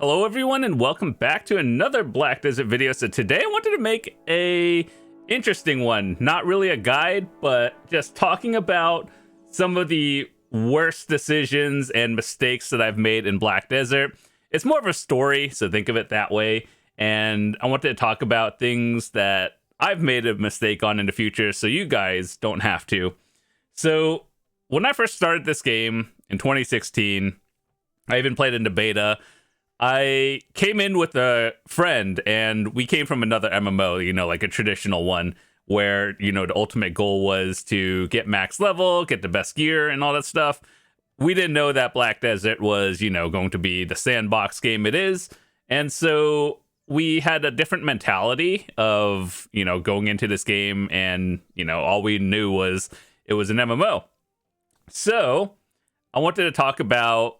Hello everyone and welcome back to another Black Desert video. So today I wanted to make a interesting one. Not really a guide, but just talking about some of the worst decisions and mistakes that I've made in Black Desert. It's more of a story, so think of it that way. And I wanted to talk about things that I've made a mistake on in the future so you guys don't have to. So when I first started this game in 2016, I even played in the beta. I came in with a friend and we came from another MMO, like a traditional one where, the ultimate goal was to get max level, get the best gear and all that stuff. We didn't know that Black Desert was, going to be the sandbox game it is. And so we had a different mentality of, going into this game and, all we knew was it was an MMO. So I wanted to talk about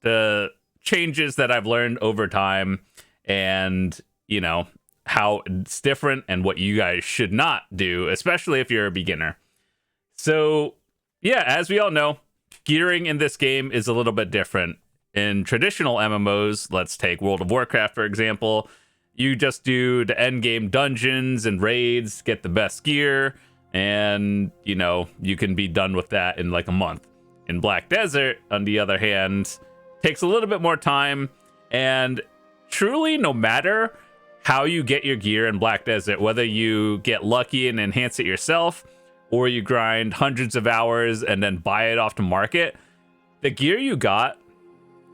the changes that I've learned over time and, how it's different and what you guys should not do, especially if you're a beginner. So, yeah, as we all know, gearing in this game is a little bit different. In traditional MMOs, let's take World of Warcraft, for example, you just do the end game dungeons and raids, get the best gear, and, you can be done with that in like a month. In Black Desert, on the other hand, takes a little bit more time, and truly, no matter how you get your gear in Black Desert, whether you get lucky and enhance it yourself, or you grind hundreds of hours and then buy it off the market, the gear you got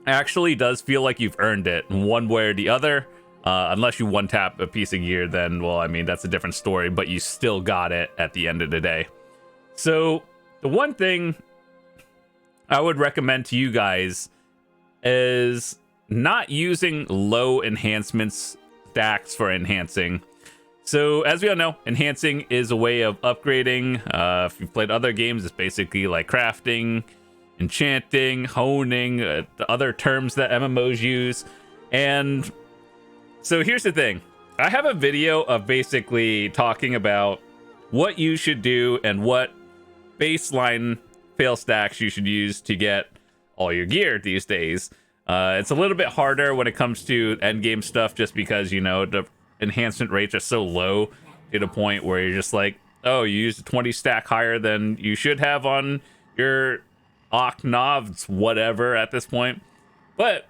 actually does feel like you've earned it in one way or the other. Unless you one-tap a piece of gear, then, well, I mean, that's a different story, but you still got it at the end of the day. So, the one thing I would recommend to you guys is not using low enhancements stacks for enhancing. So as we all know, enhancing is a way of upgrading. If you've played other games, it's basically like crafting, enchanting, honing, the other terms that MMOs use. And so here's the thing. I have a video of basically talking about what you should do and what baseline fail stacks you should use to get all your gear these days. It's a little bit harder when it comes to end game stuff just because, the enhancement rates are so low to the point where you're just like, oh, you used a 20 stack higher than you should have on your Ocnovs, whatever at this point. But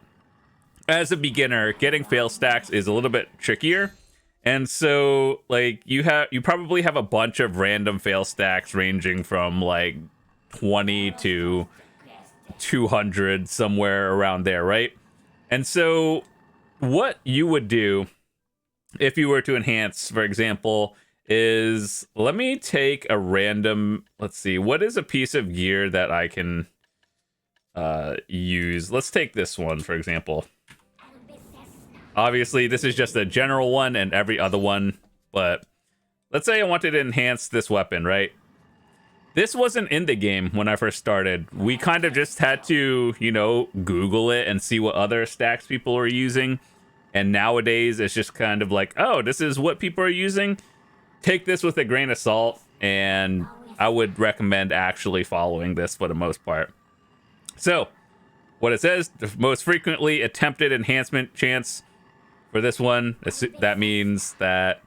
as a beginner, getting fail stacks is a little bit trickier. And so like you probably have a bunch of random fail stacks ranging from like 20 to 200, somewhere around there, right? And so what you would do if you were to enhance, for example, is let me take a random, let's see, what is a piece of gear that I can use? Let's take this one, for example. Obviously, this is just a general one and every other one, but let's say I wanted to enhance this weapon, right? This wasn't in the game when I first started. We kind of just had to, Google it and see what other stacks people are using. And nowadays, it's just kind of like, oh, this is what people are using. Take this with a grain of salt. And I would recommend actually following this for the most part. So, what it says, the most frequently attempted enhancement chance for this one, that means that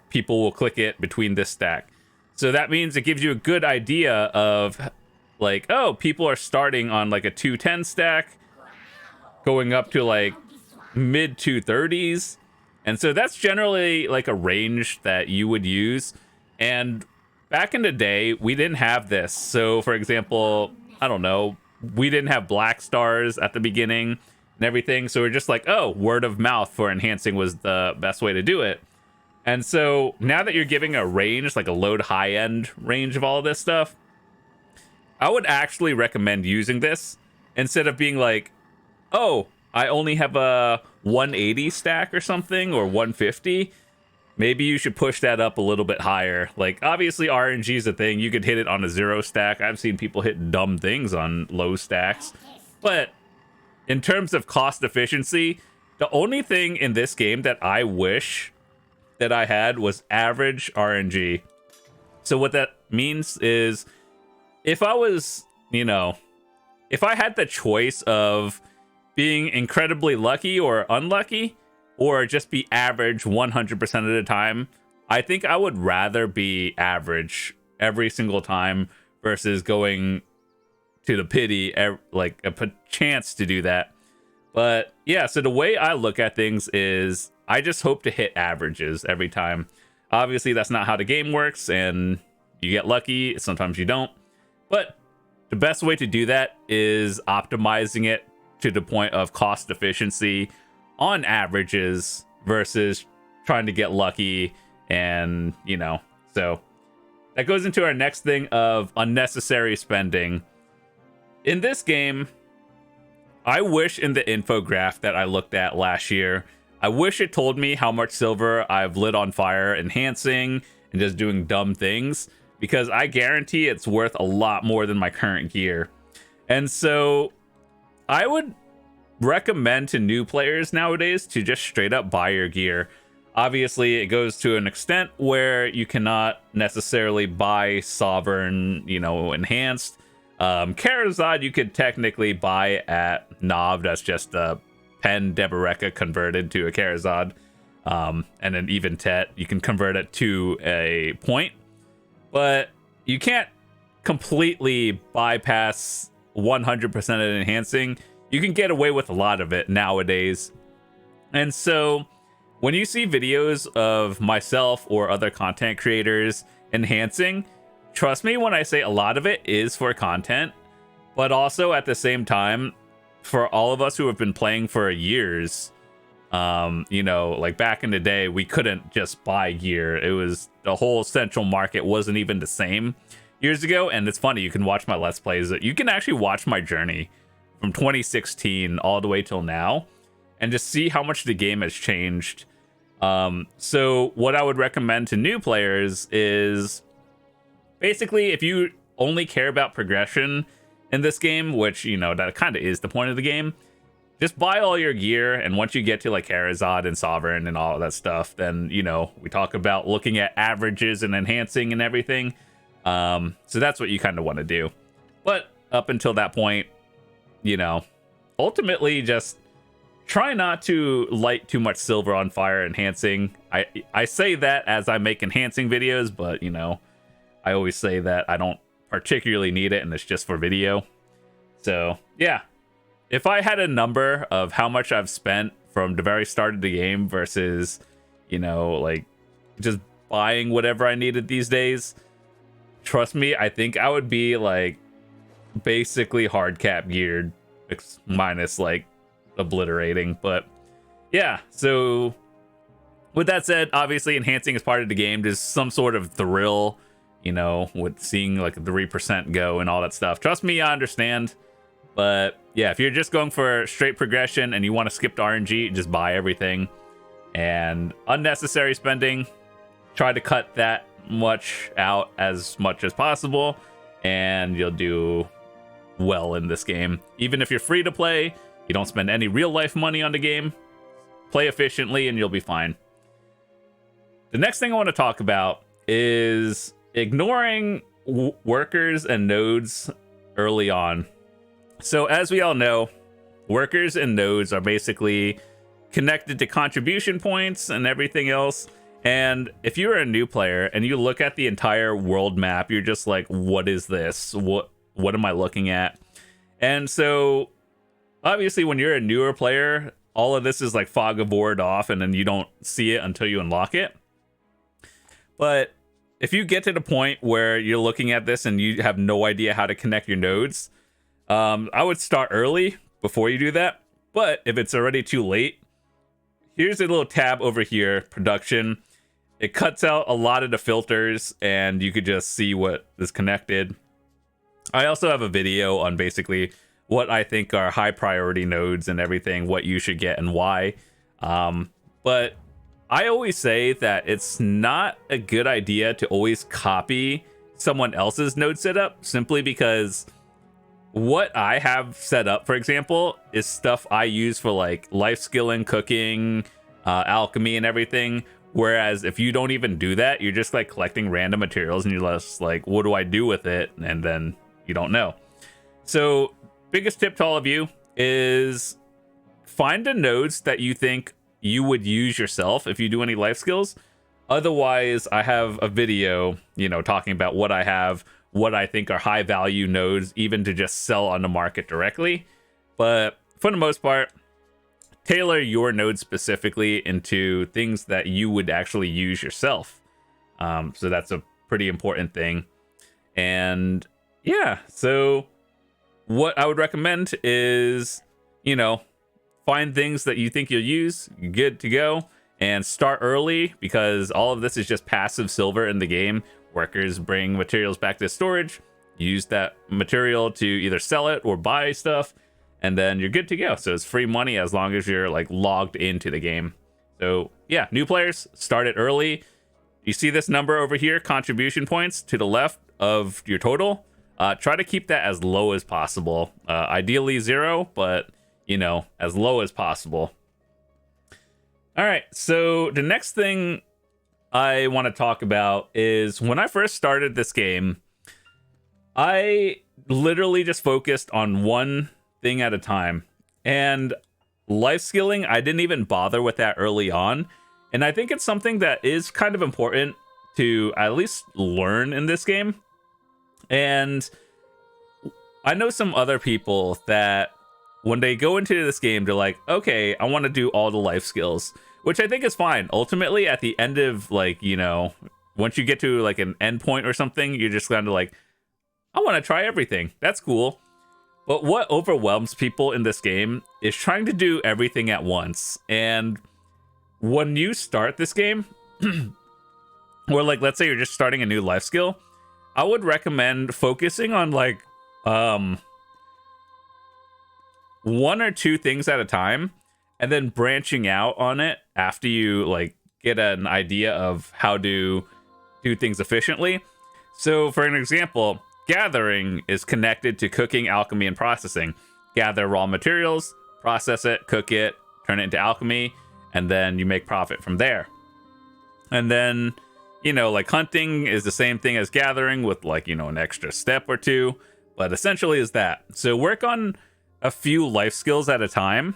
people will click it between this stack. So that means it gives you a good idea of like, oh, people are starting on like a 210 stack going up to like mid 230s. And so that's generally like a range that you would use. And back in the day, we didn't have this. So for example, I don't know, we didn't have black stars at the beginning and everything. So we're just like, oh, word of mouth for enhancing was the best way to do it. And so now that you're giving a range, like a low to high end range of all of this stuff, I would actually recommend using this instead of being like, oh, I only have a 180 stack or something or 150. Maybe you should push that up a little bit higher. Like, obviously, RNG is a thing. You could hit it on a 0 stack. I've seen people hit dumb things on low stacks. But in terms of cost efficiency, the only thing in this game that I wish that I had was average RNG. So what that means is if I was, if I had the choice of being incredibly lucky or unlucky, or just be average 100% of the time, I think I would rather be average every single time versus going to the pity, like a chance to do that. But yeah, so the way I look at things is I just hope to hit averages every time. Obviously, that's not how the game works, and you get lucky, sometimes you don't. But the best way to do that is optimizing it to the point of cost efficiency on averages versus trying to get lucky. And, you know, so that goes into our next thing of unnecessary spending. In this game, I wish in the infograph that I looked at last year, I wish it told me how much silver I've lit on fire enhancing and just doing dumb things, because I guarantee it's worth a lot more than my current gear. And so I would recommend to new players nowadays to just straight up buy your gear. Obviously, it goes to an extent where you cannot necessarily buy Sovereign, you know, enhanced. Karazad you could technically buy at Nov. That's just a Pen Deboreka converted to a Karazad. And then even Tet, you can convert it to a point. But you can't completely bypass 100% of enhancing. You can get away with a lot of it nowadays. And so when you see videos of myself or other content creators enhancing, trust me when I say a lot of it is for content, but also at the same time, for all of us who have been playing for years, you know, like back in the day, we couldn't just buy gear. It was the whole central market wasn't even the same years ago. And it's funny, you can watch my Let's Plays. You can actually watch my journey from 2016 all the way till now and just see how much the game has changed. So what I would recommend to new players is basically, if you only care about progression in this game, which, you know, that kind of is the point of the game, just buy all your gear. And once you get to like Karazad and Sovereign and all of that stuff, then, you know, we talk about looking at averages and enhancing and everything. So that's what you kind of want to do. But up until that point, you know, ultimately just try not to light too much silver on fire enhancing. I say that as I make enhancing videos, but, you know, I always say that I don't particularly need it and it's just for video. So yeah, if I had a number of how much I've spent from the very start of the game versus, you know, like just buying whatever I needed these days, trust me, I think I would be like basically hard cap geared minus like obliterating. But yeah, so with that said, obviously enhancing is part of the game. There's some sort of thrill, you know, with seeing like the 3% go and all that stuff. Trust me, I understand. But yeah, if you're just going for straight progression and you want to skip the RNG, just buy everything. And unnecessary spending, try to cut that much out as much as possible, and you'll do well in this game. Even if you're free to play, you don't spend any real life money on the game, play efficiently and you'll be fine. The next thing I want to talk about is ignoring workers and nodes early on. So as we all know, workers and nodes are basically connected to contribution points and everything else. And if you're a new player and you look at the entire world map, you're just like, what is this? What am I looking at? And so obviously when you're a newer player, all of this is like fog of war off, and then you don't see it until you unlock it. But if you get to the point where you're looking at this and you have no idea how to connect your nodes, I would start early before you do that. But if it's already too late, here's a little tab over here, production. It cuts out a lot of the filters and you could just see what is connected. I also have a video on basically what I think are high priority nodes and everything, what you should get and why. But I always say that it's not a good idea to always copy someone else's node setup, simply because what I have set up, for example, is stuff I use for like life skilling, cooking, alchemy and everything. Whereas if you don't even do that, you're just like collecting random materials and you're just like, what do I do with it? And then you don't know. So biggest tip to all of you is find the nodes that you think you would use yourself if you do any life skills. Otherwise, I have a video, talking about what I have, what I think are high value nodes, even to just sell on the market directly. But for the most part, tailor your node specifically into things that you would actually use yourself. So that's a pretty important thing. And yeah, so what I would recommend is, find things that you think you'll use, good to go, and start early, because all of this is just passive silver in the game. Workers bring materials back to storage, use that material to either sell it or buy stuff, and then you're good to go. So it's free money as long as you're like logged into the game. So yeah, new players, start it early. You see this number over here, contribution points to the left of your total. Try to keep that as low as possible. Ideally 0, but as low as possible. All right, so the next thing I want to talk about is when I first started this game, I literally just focused on one thing at a time. And life skilling, I didn't even bother with that early on. And I think it's something that is kind of important to at least learn in this game. And I know some other people that when they go into this game, they're like, okay, I want to do all the life skills, which I think is fine. Ultimately, at the end of once you get to like an end point or something, you're just kind of like, I want to try everything. That's cool. But what overwhelms people in this game is trying to do everything at once. And when you start this game, or like, let's say you're just starting a new life skill, I would recommend focusing on like, 1 or 2 things at a time, and then branching out on it after you like get an idea of how to do things efficiently. So for an example, gathering is connected to cooking, alchemy, and processing. Gather raw materials, process it, cook it, turn it into alchemy, and then you make profit from there. And then, like hunting is the same thing as gathering with like, an extra step or 2, but essentially is that. So work on a few life skills at a time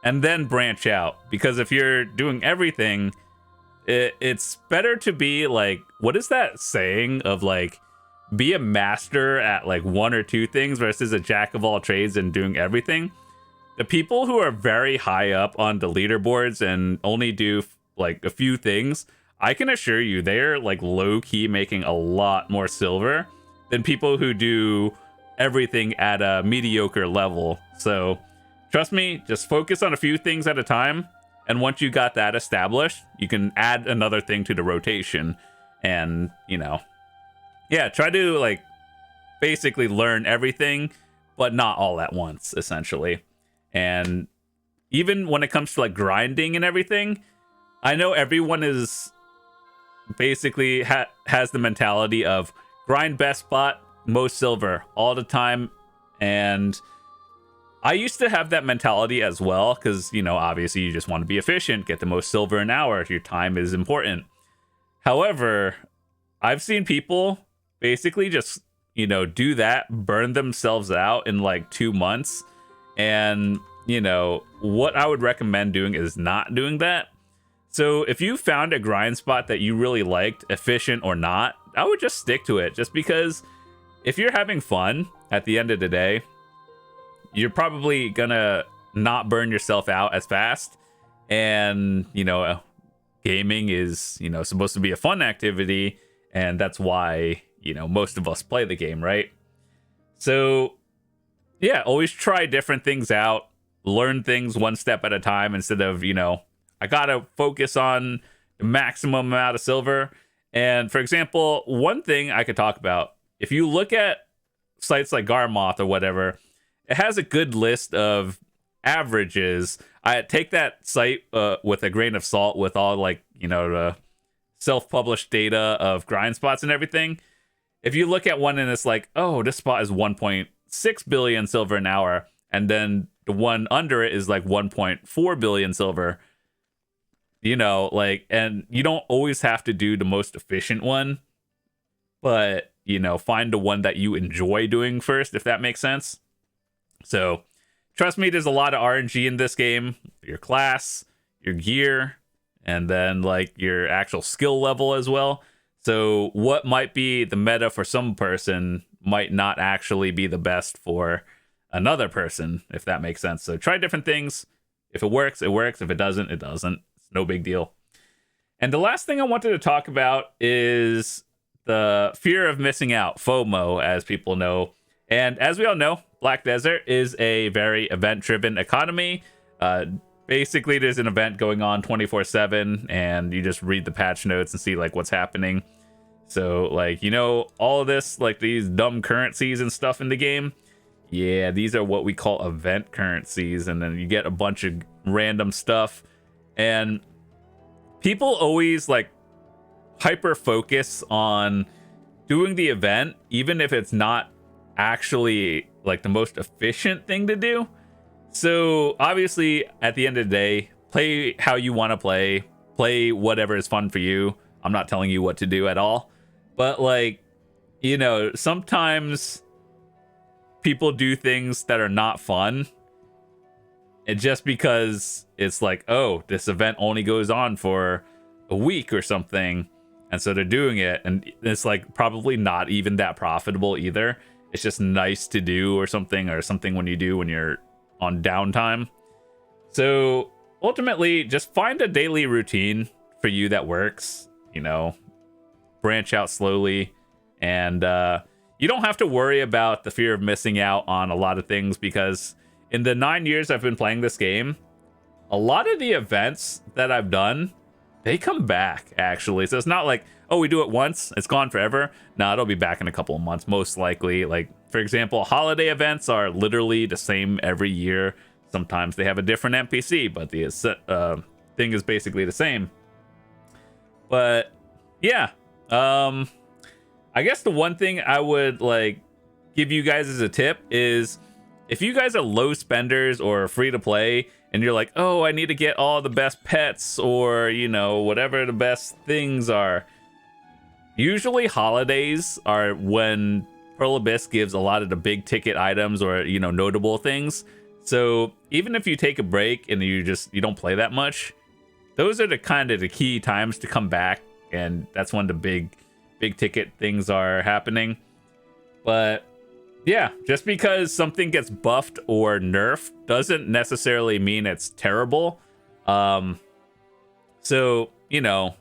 and then branch out, because if you're doing everything, it's better to be like, what is that saying of like, be a master at like 1 or 2 things versus a jack of all trades and doing everything. The people who are very high up on the leaderboards and only do like a few things, I can assure you they're like low key making a lot more silver than people who do everything at a mediocre level. So trust me, just focus on a few things at a time, and once you got that established, you can add another thing to the rotation. And try to like basically learn everything, but not all at once, essentially. And even when it comes to like grinding and everything, I know everyone is basically has the mentality of grind best spot, most silver all the time. And I used to have that mentality as well, because obviously you just want to be efficient, get the most silver an hour. Your time is important. However, I've seen people basically just do that, burn themselves out in like 2 months. And what I would recommend doing is not doing that. So if you found a grind spot that you really liked, efficient or not, I would just stick to it, just because if you're having fun at the end of the day, you're probably gonna not burn yourself out as fast. And gaming is supposed to be a fun activity, and that's why most of us play the game, right? So yeah, always try different things out, learn things one step at a time, instead of I gotta focus on the maximum amount of silver. And for example, one thing I could talk about, if you look at sites like Garmoth or whatever, it has a good list of averages. I take that site with a grain of salt, with all like the self-published data of grind spots and everything. If you look at one and it's like, oh, this spot is 1.6 billion silver an hour, and then the one under it is like 1.4 billion silver, and you don't always have to do the most efficient one, but find the one that you enjoy doing first, if that makes sense. So trust me, there's a lot of RNG in this game. Your class, your gear, and then like your actual skill level as well. So what might be the meta for some person might not actually be the best for another person, if that makes sense. So try different things. If it works, it works. If it doesn't, it doesn't. It's no big deal. And the last thing I wanted to talk about is the fear of missing out, FOMO, as people know. And as we all know, Black Desert is a very event-driven economy. Basically, there's an event going on 24/7, and you just read the patch notes and see like what's happening. So, like, you know, all of this, like these dumb currencies and stuff in the game, yeah, these are what we call event currencies, and then you get a bunch of random stuff. And people always like hyper focus on doing the event, even if it's not actually like the most efficient thing to do. So obviously at the end of the day, play how you want to play whatever is fun for you. I'm not telling you what to do at all, but like, you know, sometimes people do things that are not fun, and just because it's like, oh, this event only goes on for a week or something, and so they're doing it, and it's like probably not even that profitable either. It's just nice to do or something when you do when you're on downtime. So ultimately, just find a daily routine for you that works, you know, branch out slowly, and you don't have to worry about the fear of missing out on a lot of things, because in the 9 years I've been playing this game, a lot of the events that I've done, they come back actually. So it's not like, oh, we do it once, it's gone forever. No, it'll be back in a couple of months, most likely. Like, for example, holiday events are literally the same every year. Sometimes they have a different NPC, but the thing is basically the same. But yeah, I guess the one thing I would like give you guys as a tip is, if you guys are low spenders or free to play and you're like, oh, I need to get all the best pets, or, you know, whatever the best things are, usually holidays are when Pearl Abyss gives a lot of the big ticket items, or, you know, notable things. So even if you take a break and you don't play that much, those are the kind of the key times to come back, and that's when the big ticket things are happening. But yeah, just because something gets buffed or nerfed doesn't necessarily mean it's terrible. So, you know,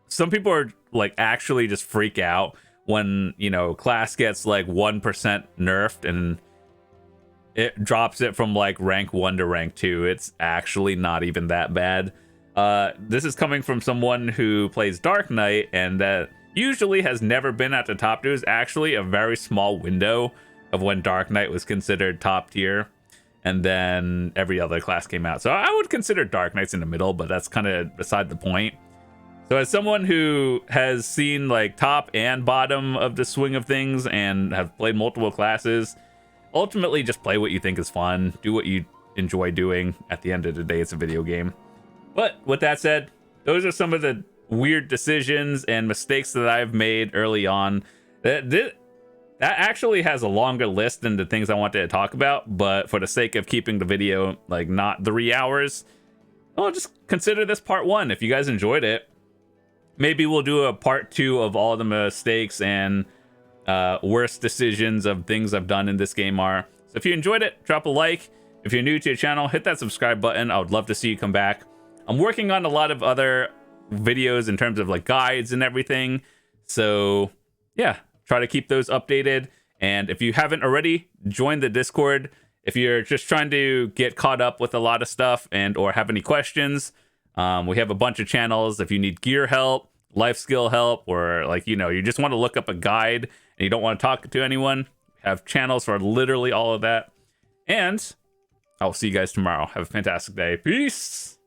some people are like actually just freak out when, you know, class gets like 1% nerfed and it drops it from like rank 1 to rank 2. It's actually not even that bad. This is coming from someone who plays Dark Knight, and that usually has never been at the top. There was actually a very small window of when Dark Knight was considered top tier, and then every other class came out. So I would consider Dark Knight's in the middle, but that's kind of beside the point. So as someone who has seen like top and bottom of the swing of things and have played multiple classes, ultimately just play what you think is fun, do what you enjoy doing. At the end of the day, it's a video game. But with that said, those are some of the weird decisions and mistakes that I've made early on. That actually has a longer list than the things I wanted to talk about, but for the sake of keeping the video like not 3 hours, well, just consider this part 1. If you guys enjoyed it, maybe we'll do a part 2 of all the mistakes and worst decisions of things I've done in this game are. So if you enjoyed it, drop a like. If you're new to the channel, hit that subscribe button. I would love to see you come back. I'm working on a lot of other videos in terms of like guides and everything, so yeah, try to keep those updated. And if you haven't already, join the Discord. If you're just trying to get caught up with a lot of stuff and or have any questions, we have a bunch of channels. If you need gear help, life skill help, or like, you know, you just want to look up a guide and you don't want to talk to anyone, have channels for literally all of that. And I'll see you guys tomorrow. Have a fantastic day. Peace.